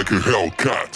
like a Hellcat.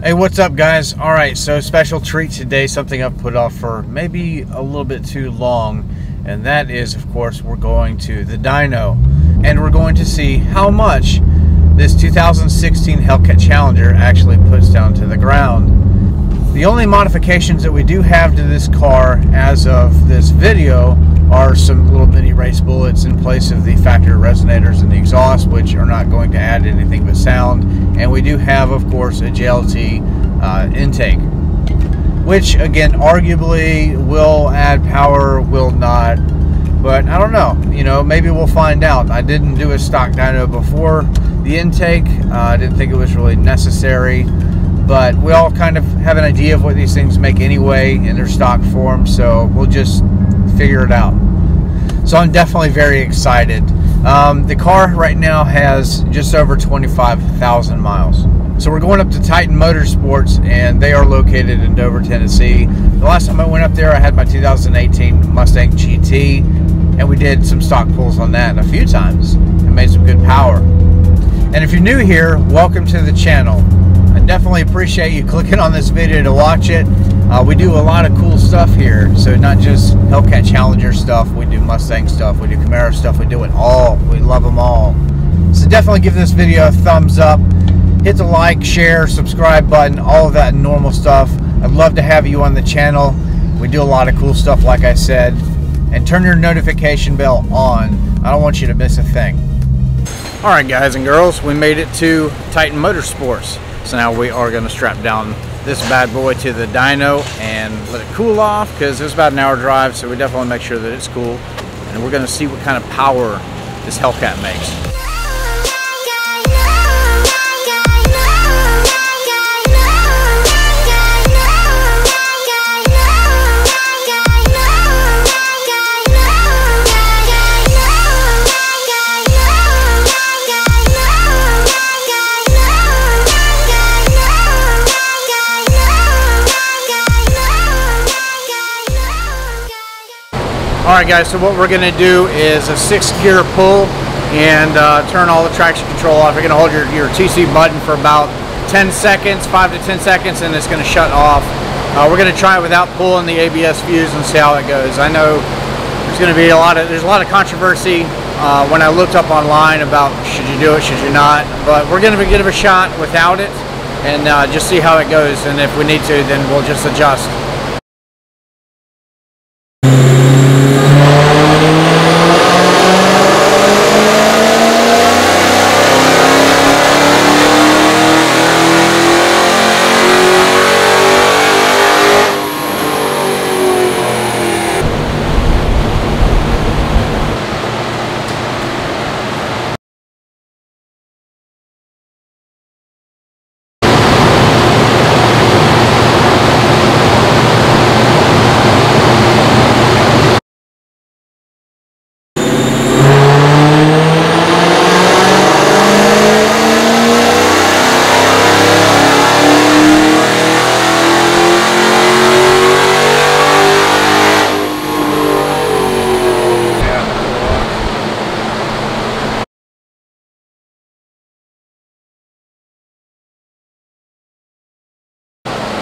Hey, what's up guys? Alright, so special treat today, something I've put off for maybe a little bit too long, and that is, of course, we're going to the Dyno, and we're going to see how much this 2016 Hellcat Challenger actually puts down to the ground. The only modifications that we do have to this car as of this video are some little mini race bullets in place of the factory resonators and the exhaust, which are not going to add anything but sound. And we do have, of course, a JLT intake, which again arguably will add power, will not, but I don't know, you know, maybe we'll find out. I didn't do a stock dyno before the intake. I didn't think it was really necessary, but we all kind of have an idea of what these things make anyway in their stock form, so we'll just figure it out. So I'm definitely very excited. The car right now has just over 25,000 miles. So we're going up to Titan Motorsports, and they are located in Dover, Tennessee. The last time I went up there, I had my 2018 Mustang GT, and we did some stock pulls on that a few times and made some good power. And if you're new here, welcome to the channel. I definitely appreciate you clicking on this video to watch it. We do a lot of cool stuff here, so not just Hellcat Challenger stuff, we do Mustang stuff, we do Camaro stuff, we do it all. We love them all. So definitely give this video a thumbs up, hit the like, share, subscribe button, all of that normal stuff. I'd love to have you on the channel. We do a lot of cool stuff, like I said, and turn your notification bell on. I don't want you to miss a thing. Alright guys and girls, we made it to Titan Motorsports. So now we are going to strap down this bad boy to the dyno and let it cool off, because it's about an hour drive, so we definitely want to make sure that it's cool. And we're going to see what kind of power this Hellcat makes. Alright guys, so what we're going to do is a 6-gear pull and turn all the traction control off. You're going to hold your TC button for about 10 seconds, 5 to 10 seconds, and it's going to shut off. We're going to try it without pulling the ABS fuse and see how it goes. I know there's a lot of controversy when I looked up online about should you do it, should you not, but we're going to give it a shot without it and just see how it goes, and if we need to, then we'll just adjust.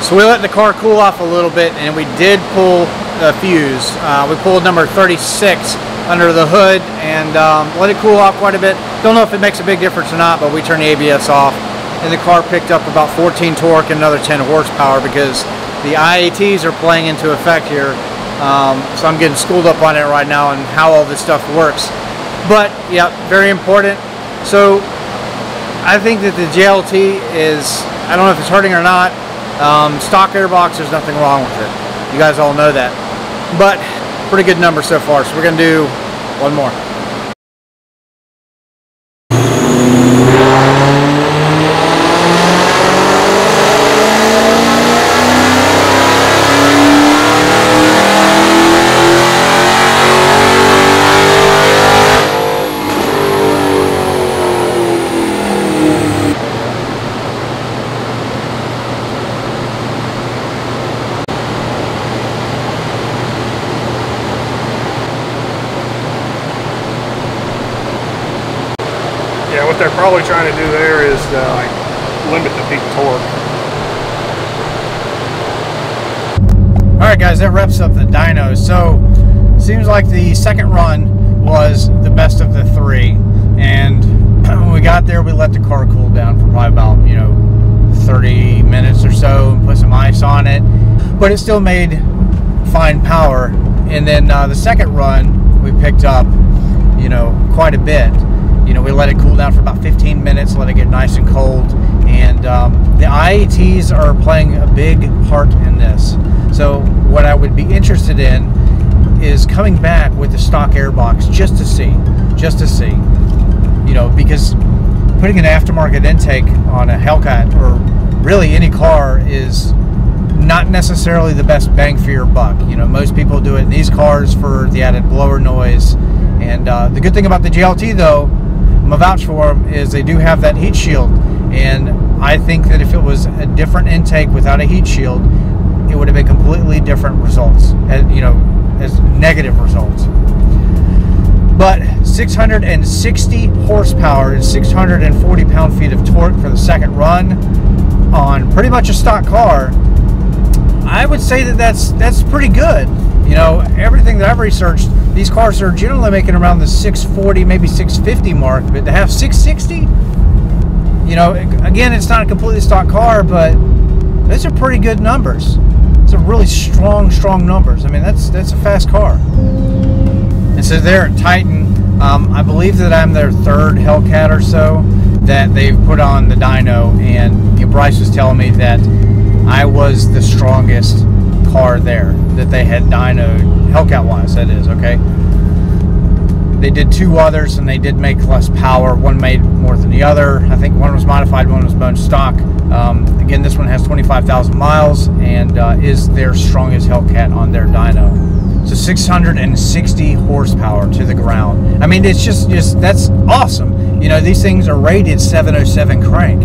So we let the car cool off a little bit, and we did pull the fuse. We pulled number 36 under the hood and let it cool off quite a bit. Don't know if it makes a big difference or not, but we turned the ABS off, and the car picked up about 14 torque and another 10 horsepower because the IATs are playing into effect here. So I'm getting schooled up on it right now and how all this stuff works. But yeah, very important. So I think that the JLT is, I don't know if it's hurting or not. Stock airbox, there's nothing wrong with it. You guys all know that. But pretty good number so far, so we're going to do one more. they're probably trying to do there is like limit the peak torque. Alright guys, that wraps up the dyno. So, seems like the second run was the best of the three. And when we got there, we let the car cool down for probably about, 30 minutes or so, and put some ice on it. But it still made fine power. And then the second run, we picked up, quite a bit. We let it cool down for about 15 minutes, let it get nice and cold. And the IATs are playing a big part in this. So what I would be interested in is coming back with the stock airbox just to see, because putting an aftermarket intake on a Hellcat or really any car is not necessarily the best bang for your buck. Most people do it in these cars for the added blower noise. And the good thing about the JLT though, I'm gonna vouch for them, is they do have that heat shield. And I think that if it was a different intake without a heat shield, it would have been completely different results, as negative results. But 660 horsepower and 640 pound-feet of torque for the second run on pretty much a stock car, I would say that that's pretty good. Everything that I've researched, these cars are generally making around the 640, maybe 650 mark, but to have 660, again, it's not a completely stock car, but those are pretty good numbers. It's a really strong numbers. I mean, that's a fast car. And so there at Titan, I believe that I'm their third Hellcat or so that they've put on the dyno, and Bryce was telling me that I was the strongest car there that they had dynoed, Hellcat wise, that is, okay? They did two others and they did make less power. One made more than the other. I think one was modified, one was bone stock. Again, this one has 25,000 miles and is their strongest Hellcat on their dyno. So 660 horsepower to the ground. I mean, it's just that's awesome. These things are rated 707 crank.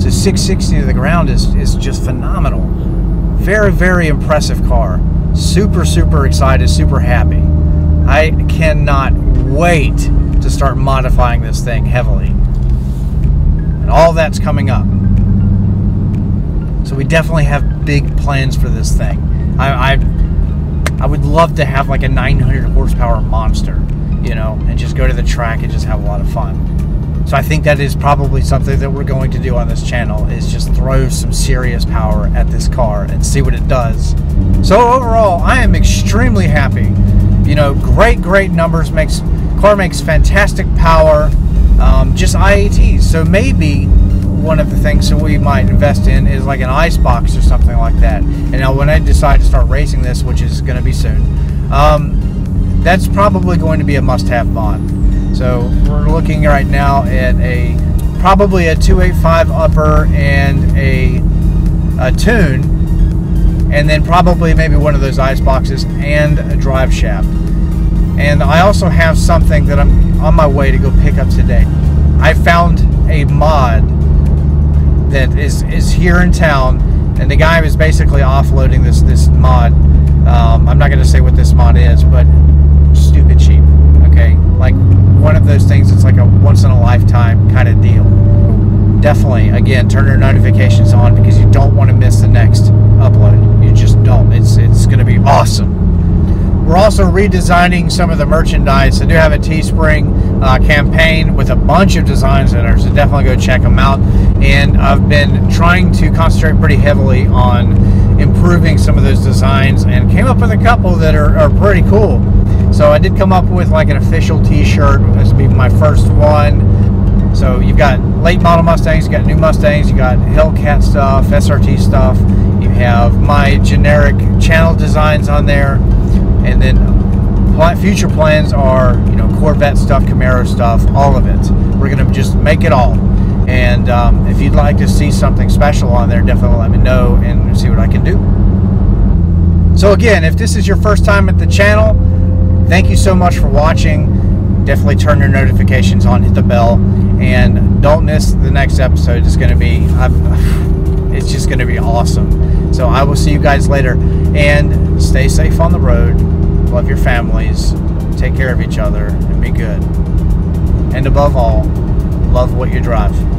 So 660 to the ground is just phenomenal. Very, very impressive car. Super excited, super happy. I cannot wait to start modifying this thing heavily. And all that's coming up. So we definitely have big plans for this thing. I would love to have like a 900 horsepower monster, and just go to the track and just have a lot of fun. So I think that is probably something that we're going to do on this channel, is just throw some serious power at this car and see what it does. So overall, I am extremely happy. Great numbers, car makes fantastic power, just IATs. So maybe one of the things that we might invest in is like an ice box or something like that. And now when I decide to start racing this, which is going to be soon, that's probably going to be a must-have mod. So we're looking right now at probably a 285 upper and a tune, and then probably maybe one of those ice boxes and a drive shaft. And I also have something that I'm on my way to go pick up today. I found a mod that is here in town, and the guy was basically offloading this mod. I'm not going to say what this mod is, but stupid cheap. Okay, like one of those things that's like a once-in-a-lifetime kind of deal. Definitely, again, turn your notifications on because you don't want to miss the next upload. You just don't. It's going to be awesome. We're also redesigning some of the merchandise. I do have a Teespring campaign with a bunch of designs in there, so definitely go check them out. And I've been trying to concentrate pretty heavily on improving some of those designs, and came up with a couple that are pretty cool. So I did come up with like an official t-shirt. This will be my first one. So you've got late model Mustangs, you got new Mustangs, you got Hellcat stuff, SRT stuff. You have my generic channel designs on there. And then future plans are, Corvette stuff, Camaro stuff, all of it. We're going to just make it all. And if you'd like to see something special on there, definitely let me know and see what I can do. So again, if this is your first time at the channel, thank you so much for watching. Definitely turn your notifications on, hit the bell, and don't miss the next episode. It's just going to be awesome. So I will see you guys later, and stay safe on the road. Love your families. Take care of each other and be good. And above all, love what you drive.